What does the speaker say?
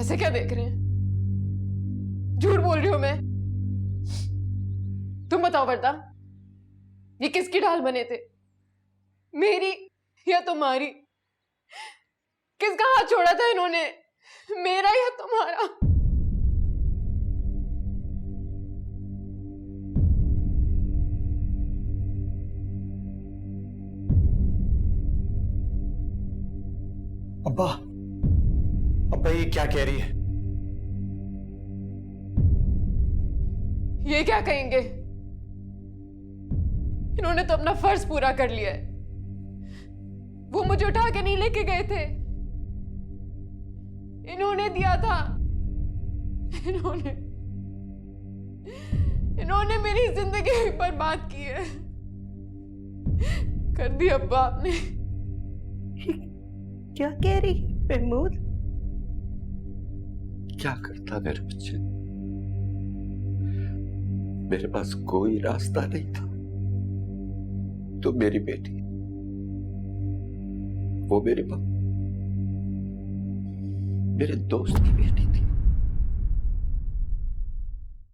ऐसे क्या देख रहे हैं? झूठ बोल रही हूं मैं? तुम बताओ वर्दा, ये किसकी ढाल बने थे, मेरी या तुम्हारी? किसका हाथ छोड़ा था इन्होंने, मेरा या तुम्हारा? अब्बा, अब्बा ये क्या कह रही है? ये क्या कहेंगे? इन्होंने तो अपना फर्ज पूरा कर लिया है। वो मुझे उठा के नहीं लेके गए थे, इन्होंने दिया था। इन्होंने मेरी जिंदगी बर्बाद की है, कर दी अब्बा आपने। क्या कह रही है महमूद? क्या करता मेरे बच्चे? मेरे पास कोई रास्ता नहीं था। तो मेरी बेटी, वो मेरे दोस्त की बेटी थी।